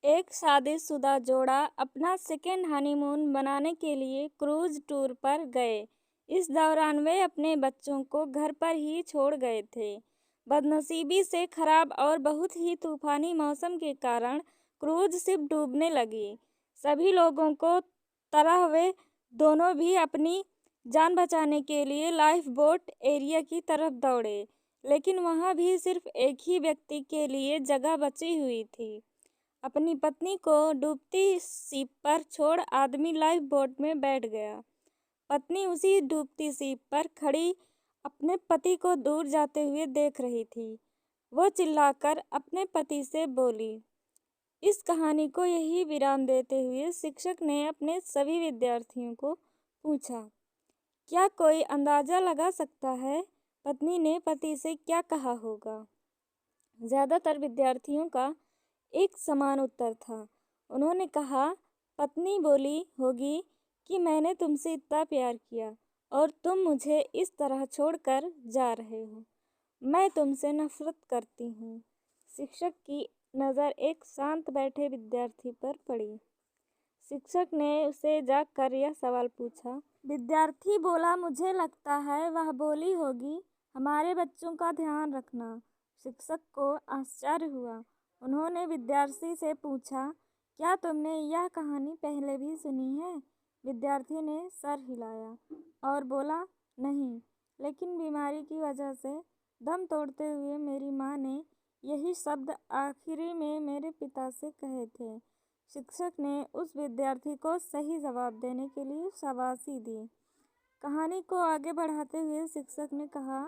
एक शादीशुदा जोड़ा अपना सेकेंड हनीमून मनाने के लिए क्रूज टूर पर गए। इस दौरान वे अपने बच्चों को घर पर ही छोड़ गए थे। बदनसीबी से खराब और बहुत ही तूफानी मौसम के कारण क्रूज शिप डूबने लगी। सभी लोगों को तरह वे दोनों भी अपनी जान बचाने के लिए लाइफ बोट एरिया की तरफ दौड़े, लेकिन वहां भी सिर्फ एक ही व्यक्ति के लिए जगह बची हुई थी। अपनी पत्नी को डूबती शिप पर छोड़ आदमी लाइफ बोट में बैठ गया। पत्नी उसी डूबती शिप पर खड़ी अपने पति को दूर जाते हुए देख रही थी। वो चिल्लाकर अपने पति से बोली। इस कहानी को यही विराम देते हुए शिक्षक ने अपने सभी विद्यार्थियों को पूछा, क्या कोई अंदाजा लगा सकता है पत्नी ने पति से क्या कहा होगा? ज्यादातर विद्यार्थियों का एक समान उत्तर था। उन्होंने कहा, पत्नी बोली होगी कि मैंने तुमसे इतना प्यार किया और तुम मुझे इस तरह छोड़कर जा रहे हो। मैं तुमसे नफरत करती हूँ। शिक्षक की नज़र एक शांत बैठे विद्यार्थी पर पड़ी। शिक्षक ने उसे जाकर यह सवाल पूछा। विद्यार्थी बोला, मुझे लगता है वह बोली होगी, हमारे बच्चों का ध्यान रखना। शिक्षक को आश्चर्य हुआ। उन्होंने विद्यार्थी से पूछा, क्या तुमने यह कहानी पहले भी सुनी है? विद्यार्थी ने सर हिलाया और बोला, नहीं, लेकिन बीमारी की वजह से दम तोड़ते हुए मेरी माँ ने यही शब्द आखिरी में मेरे पिता से कहे थे। शिक्षक ने उस विद्यार्थी को सही जवाब देने के लिए शाबाशी दी। कहानी को आगे बढ़ाते हुए शिक्षक ने कहा,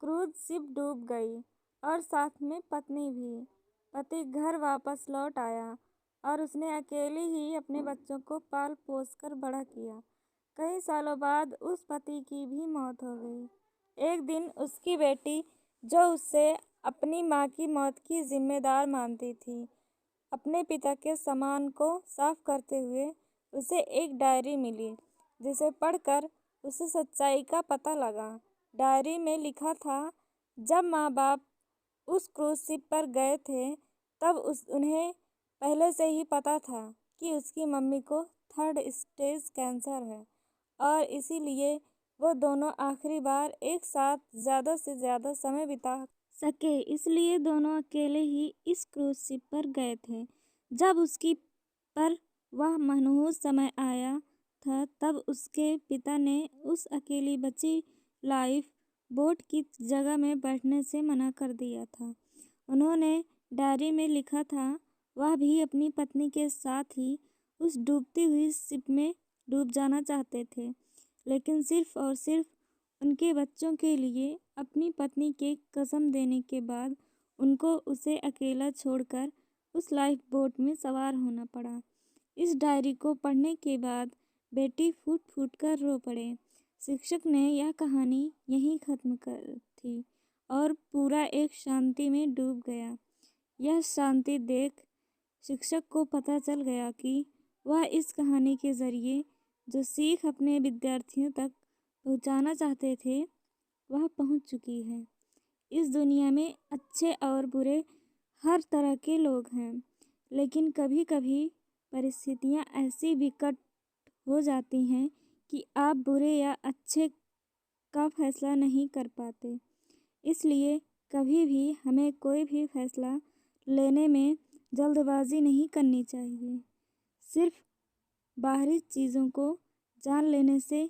क्रूज शिप डूब गई और साथ में पत्नी भी। पति घर वापस लौट आया और उसने अकेले ही अपने बच्चों को पाल पोस कर बड़ा किया। कई सालों बाद उस पति की भी मौत हो गई। एक दिन उसकी बेटी, जो उससे अपनी माँ की मौत की जिम्मेदार मानती थी, अपने पिता के सामान को साफ करते हुए उसे एक डायरी मिली, जिसे पढ़कर उसे सच्चाई का पता लगा। डायरी में लिखा था, जब माँ बाप उस क्रूज शिप पर गए थे तब उन्हें पहले से ही पता था कि उसकी मम्मी को 3rd स्टेज कैंसर है और इसीलिए वो दोनों आखिरी बार एक साथ ज़्यादा से ज़्यादा समय बिता सके, इसलिए दोनों अकेले ही इस क्रूज शिप पर गए थे। जब उसकी पर वह मनहूस समय आया था तब उसके पिता ने उस अकेली बची लाइफ बोट की जगह में बैठने से मना कर दिया था। उन्होंने डायरी में लिखा था, वह भी अपनी पत्नी के साथ ही उस डूबती हुई शिप में डूब जाना चाहते थे, लेकिन सिर्फ और सिर्फ उनके बच्चों के लिए। अपनी पत्नी के कसम देने के बाद उनको उसे अकेला छोड़कर उस लाइफ बोट में सवार होना पड़ा। इस डायरी को पढ़ने के बाद बेटी फूट फूट कर रो पड़े। शिक्षक ने यह कहानी यहीं खत्म कर थी और पूरा एक शांति में डूब गया। यह शांति देख शिक्षक को पता चल गया कि वह इस कहानी के जरिए जो सीख अपने विद्यार्थियों तक पहुंचाना चाहते थे, वह पहुंच चुकी है। इस दुनिया में अच्छे और बुरे हर तरह के लोग हैं, लेकिन कभी कभी परिस्थितियां ऐसी विकट हो जाती हैं कि आप बुरे या अच्छे का फैसला नहीं कर पाते। इसलिए कभी भी हमें कोई भी फैसला लेने में जल्दबाजी नहीं करनी चाहिए। सिर्फ बाहरी चीज़ों को जान लेने से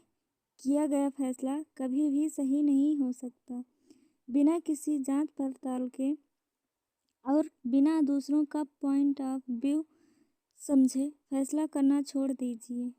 किया गया फैसला कभी भी सही नहीं हो सकता। बिना किसी जांच पड़ताल के और बिना दूसरों का पॉइंट ऑफ व्यू समझे फैसला करना छोड़ दीजिए।